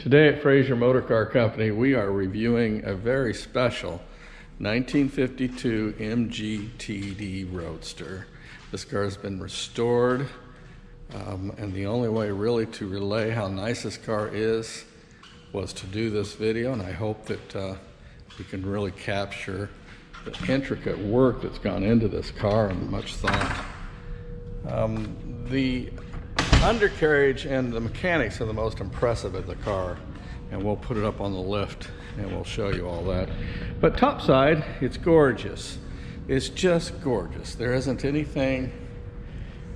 Today at Frazier Motorcar Company, we are reviewing a very special 1952 MGTD Roadster. This car has been restored, and the only way really to relay how nice this car is was to do this video, and I hope that we can really capture the intricate work that's gone into this car and much thought. The undercarriage and the mechanics are the most impressive of the car, and we'll put it up on the lift and we'll show you all that. But topside, it's gorgeous. It's just gorgeous. There isn't anything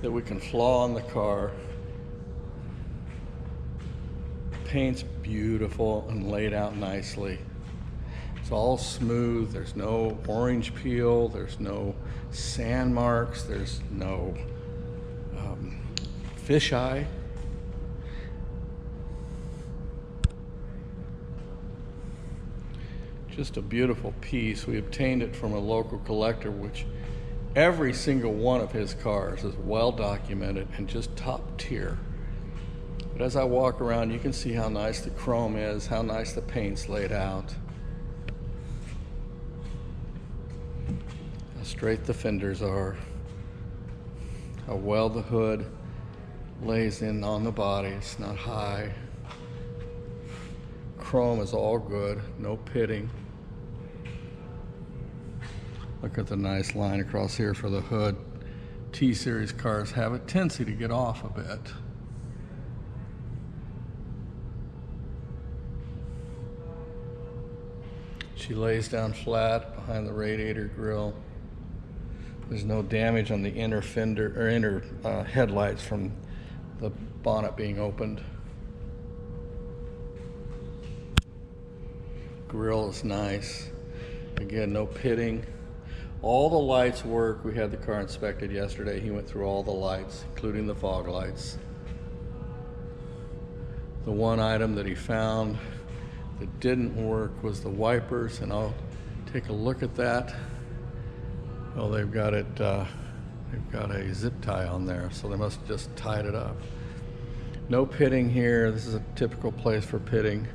that we can flaw on the car. Paint's beautiful and laid out nicely. It's all smooth. There's no orange peel. There's no sand marks. There's no fisheye. Just a beautiful piece. We obtained it from a local collector, which every single one of his cars is well documented and just top tier. But as I walk around, you can see how nice the chrome is, how nice the paint's laid out, how straight the fenders are, how well the hood lays in on the body. It's not high. Chrome is all good, no pitting. Look at the nice line across here for the hood. T-Series cars have a tendency to get off a bit. She lays down flat behind the radiator grille. There's no damage on the inner fender or inner headlights from the bonnet being opened. Grille is nice. Again, no pitting. All the lights work. We had the car inspected yesterday. He went through all the lights, including the fog lights. The one item that he found that didn't work was the wipers, and I'll take a look at that. Well, they've got a zip tie on there, so they must have just tied it up. No pitting here. This is a typical place for pitting.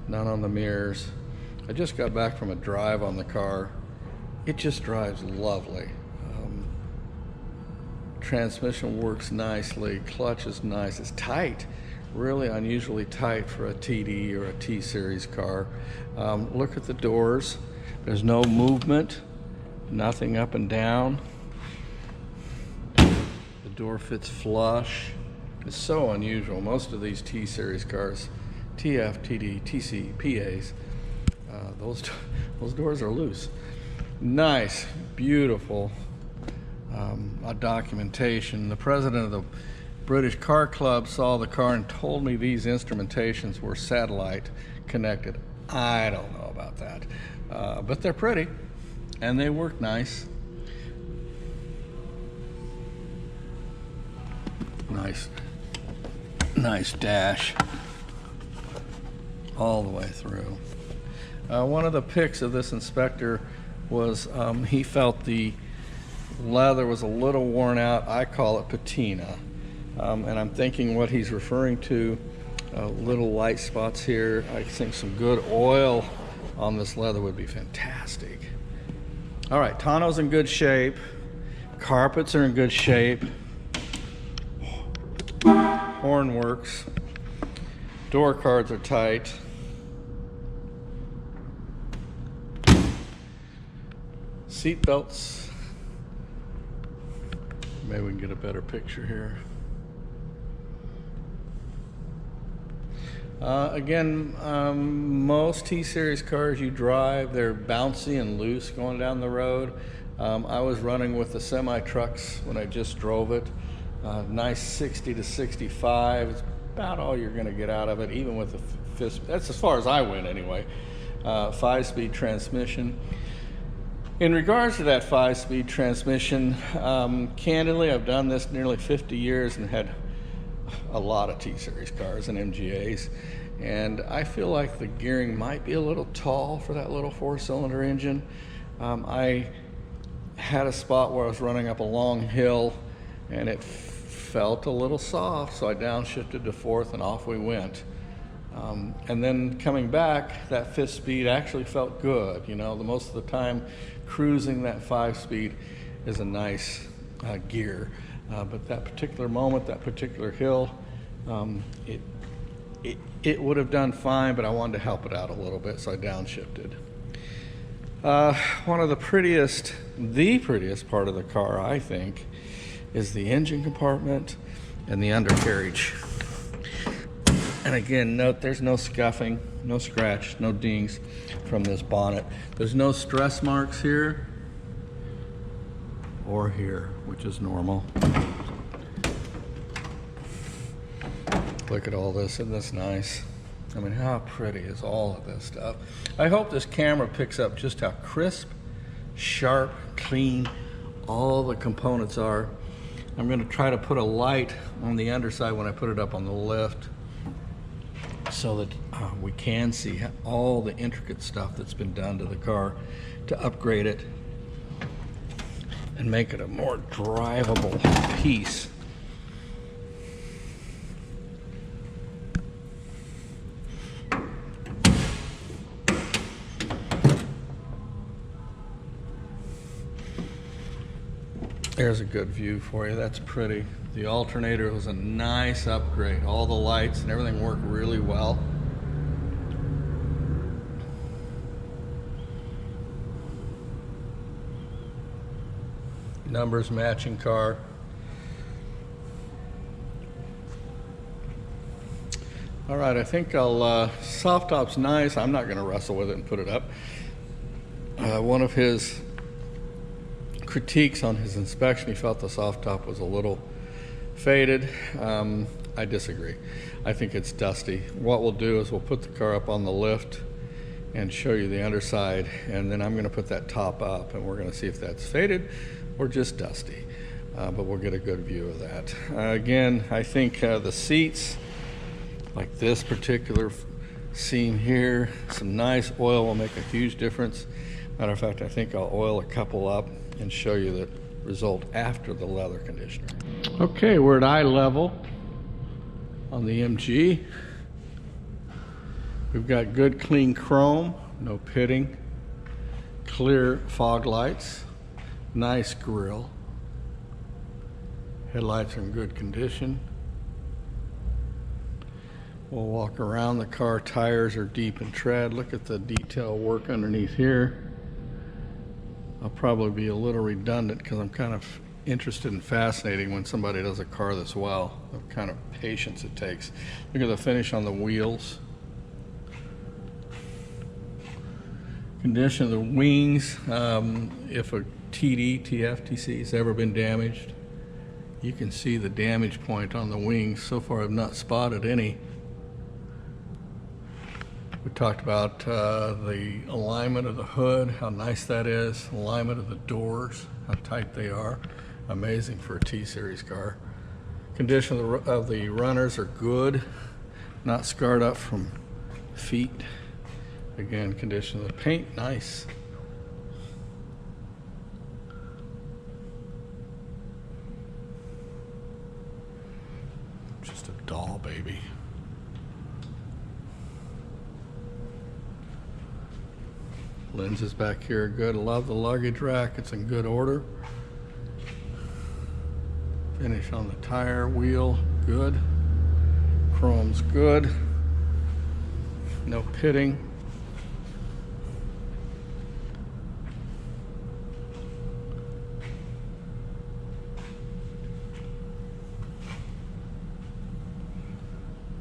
None on the mirrors. I just got back from a drive on the car. It just drives lovely. Transmission works nicely. Clutch is nice. It's tight. Really unusually tight for a TD or a T-Series car. Look at the doors. There's no movement. Nothing up and down. The door fits flush. It's so unusual. Most of these T-Series cars, TF, TD, TC, PAs, those doors are loose. Nice, beautiful documentation. The president of the British Car Club saw the car and told me these instrumentations were satellite connected. I don't know about that, but they're pretty and they work nice. Nice dash all the way through. One of the picks of this inspector was he felt the leather was a little worn out. I call it patina, and I'm thinking what he's referring to, little light spots here. I think some good oil on this leather would be fantastic. All right, tonneau's in good shape. Carpets are in good shape. Horn works. Door cards are tight. Seat belts. Maybe we can get a better picture here. Again, most T-Series cars you drive, they're bouncy and loose going down the road. I was running with the semi-trucks when I just drove it. Nice 60 to 65. It's about all you're going to get out of it, even with the fist. That's as far as I went anyway. 5-speed transmission. In regards to that 5-speed transmission, candidly, I've done this nearly 50 years and had a lot of T-Series cars and MGAs, and I feel like the gearing might be a little tall for that little 4-cylinder engine. I had a spot where I was running up a long hill and it felt a little soft, so I downshifted to 4th and off we went. And then coming back, that 5th speed actually felt good. You know, the most of the time cruising that 5-speed is a nice gear. But that particular moment, that particular hill, it would have done fine, but I wanted to help it out a little bit, so I downshifted. One of the prettiest part of the car, I think, is the engine compartment and the undercarriage. And again, note there's no scuffing, no scratch, no dings from this bonnet. There's no stress marks here or here, which is normal. Look at all this, isn't this nice? I mean, how pretty is all of this stuff? I hope this camera picks up just how crisp, sharp, clean all the components are. I'm going to try to put a light on the underside when I put it up on the lift, so that we can see all the intricate stuff that's been done to the car to upgrade it and make it a more drivable piece. There's a good view for you. That's pretty. The alternator was a nice upgrade. All the lights and everything worked really well. Numbers matching car. All right, I think soft top's nice. I'm not gonna wrestle with it and put it up. One of his critiques on his inspection, he felt the soft top was a little faded. I disagree. I think it's dusty. What we'll do is we'll put the car up on the lift and show you the underside, and then I'm going to put that top up and we're going to see if that's faded or just dusty, but we'll get a good view of that. Again, I think the seats, like this particular seam here, some nice oil will make a huge difference. Matter of fact, I think I'll oil a couple up and show you the result after the leather conditioner. Okay, we're at eye level on the MG. We've got good clean chrome, no pitting, clear fog lights, nice grille. Headlights are in good condition. We'll walk around the car. Tires are deep in tread. Look at the detail work underneath here. I'll probably be a little redundant because I'm kind of interested and fascinating when somebody does a car this well, the kind of patience it takes. Look at the finish on the wheels. Condition of the wings. If a TFTC has ever been damaged, you can see the damage point on the wings. So far I've not spotted any. We talked about the alignment of the hood, how nice that is, alignment of the doors, how tight they are. Amazing for a T-Series car. Condition of the runners are good, not scarred up from feet. Again, condition of the paint, nice. Just a doll baby. Lenses back here are good. I love the luggage rack. It's in good order. Finish on the tire wheel, good. Chrome's good. No pitting.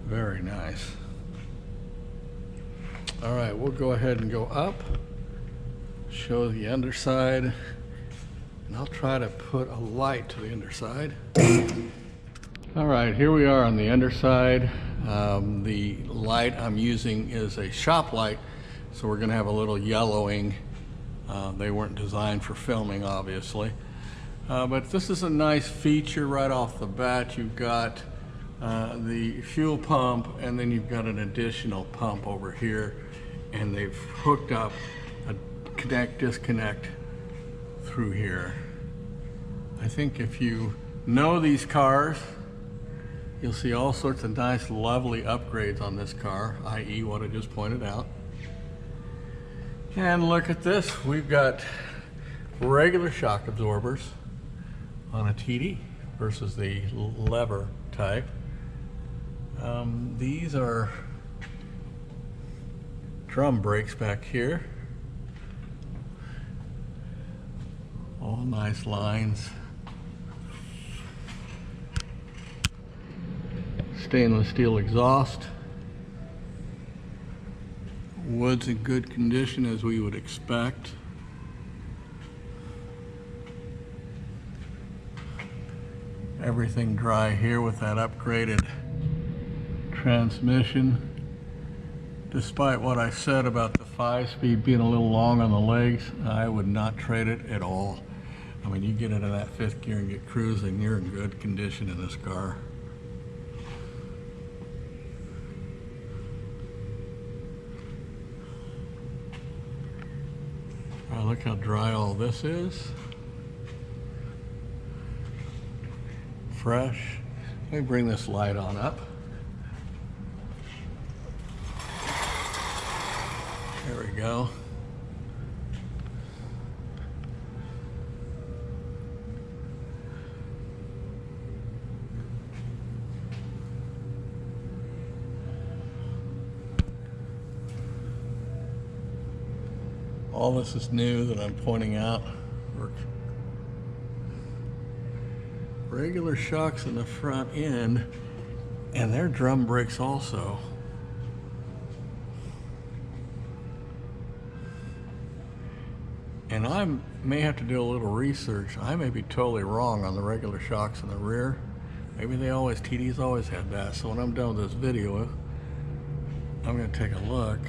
Very nice. All right, we'll go ahead and go up. Show the underside, and I'll try to put a light to the underside. All right, here we are on the underside. The light I'm using is a shop light, so we're going to have a little yellowing. They weren't designed for filming, obviously, but this is a nice feature right off the bat. You've got the fuel pump, and then you've got an additional pump over here, and they've hooked up a connect disconnect through here. I think if you know these cars You'll see all sorts of nice, lovely upgrades on this car, i.e. what I just pointed out. And look at this, we've got regular shock absorbers on a TD versus the lever type. These are drum brakes back here. All nice lines. Stainless steel exhaust. Wood's in good condition as we would expect. Everything dry here with that upgraded transmission. Despite what I said about the 5-speed being a little long on the legs, I would not trade it at all. I mean, you get into that 5th gear and get cruising, you're in good condition in this car. Look how dry all this is. Fresh. Let me bring this light on up. There we go. All this is new that I'm pointing out. Regular shocks in the front end, and they're drum brakes also. And I may have to do a little research. I may be totally wrong on the regular shocks in the rear. Maybe TDs always had that. So when I'm done with this video, I'm gonna take a look.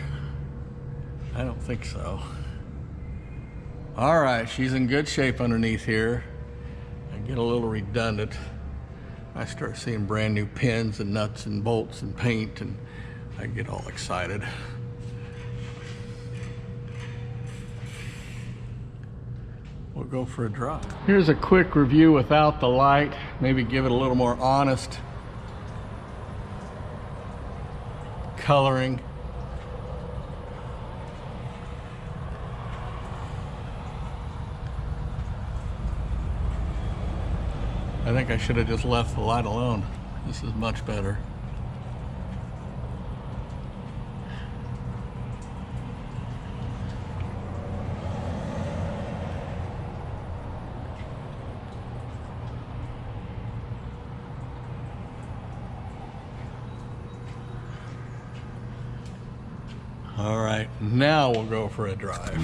I don't think so. All right, she's in good shape underneath here. I get a little redundant. I start seeing brand new pins and nuts and bolts and paint, and I get all excited. We'll go for a drive. Here's a quick review without the light, maybe give it a little more honest coloring. I think I should have just left the light alone. This is much better. All right, now we'll go for a drive.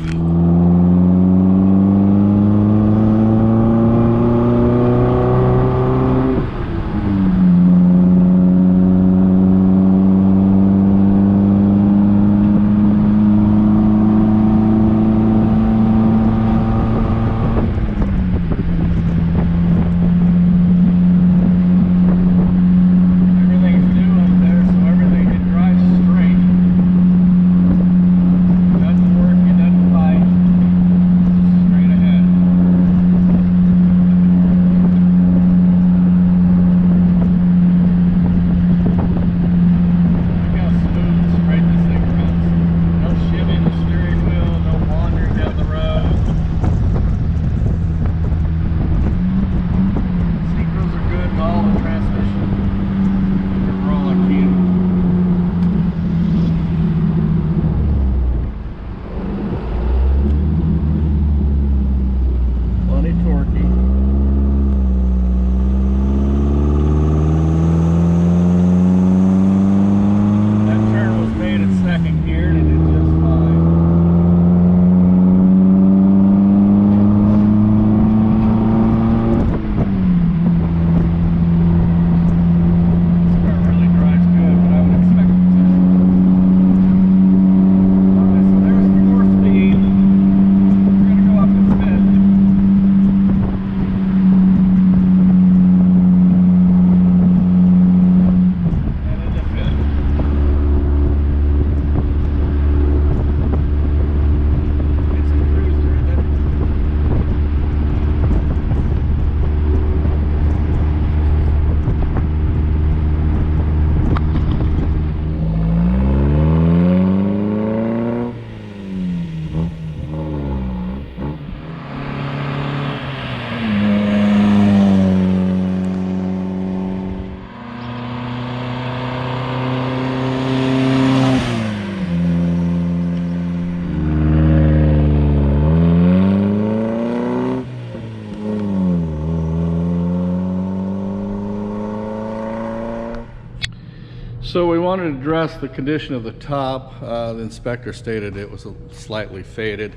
So we wanted to address the condition of the top. The inspector stated it was slightly faded.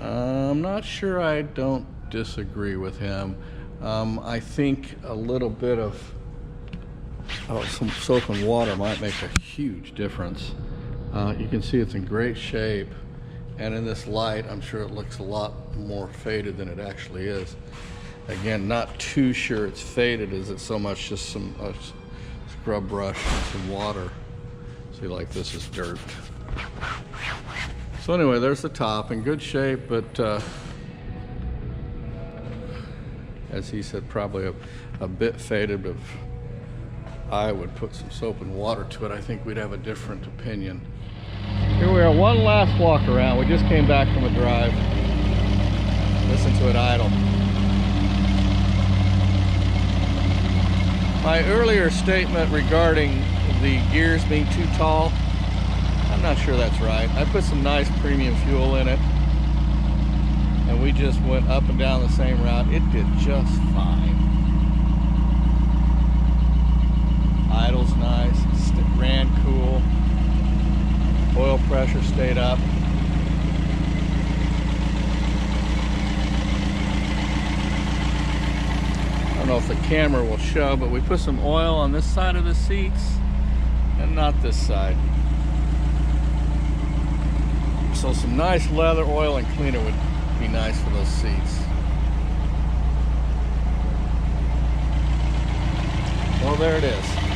I'm not sure, I don't disagree with him. I think a little bit of some soap and water might make a huge difference. You can see it's in great shape, and in this light I'm sure it looks a lot more faded than it actually is. Again, not too sure it's faded, is it so much just some scrub brush and some water. See, like this is dirt. So anyway, there's the top, in good shape, but as he said, probably a bit faded. But if I would put some soap and water to it, I think we'd have a different opinion. Here we are, one last walk around. We just came back from a drive. Listen to it idle. My earlier statement regarding the gears being too tall, I'm not sure that's right. I put some nice premium fuel in it, and we just went up and down the same route. It did just fine. Idle's nice, ran cool, oil pressure stayed up. I don't know if the camera will show, but we put some oil on this side of the seats and not this side. So some nice leather oil and cleaner would be nice for those seats. Well, there it is.